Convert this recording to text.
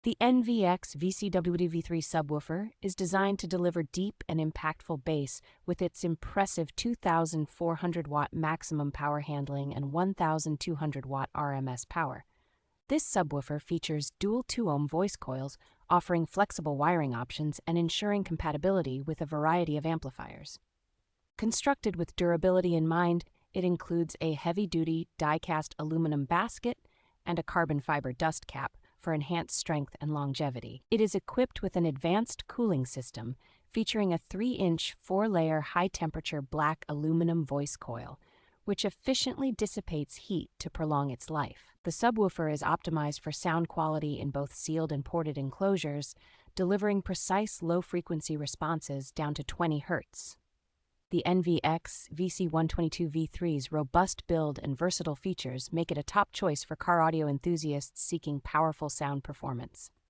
The NVX VCW122v3 Subwoofer is designed to deliver deep and impactful bass with its impressive 2,400-watt maximum power handling and 1,200-watt RMS power. This subwoofer features dual two-ohm voice coils, offering flexible wiring options and ensuring compatibility with a variety of amplifiers. Constructed with durability in mind, it includes a heavy-duty die-cast aluminum basket and a carbon fiber dust cap for enhanced strength and longevity. It is equipped with an advanced cooling system featuring a 3-inch, 4-layer high-temperature black aluminum voice coil, which efficiently dissipates heat to prolong its life. The subwoofer is optimized for sound quality in both sealed and ported enclosures, delivering precise low-frequency responses down to 20 Hertz. The NVX VCW122v3's robust build and versatile features make it a top choice for car audio enthusiasts seeking powerful sound performance.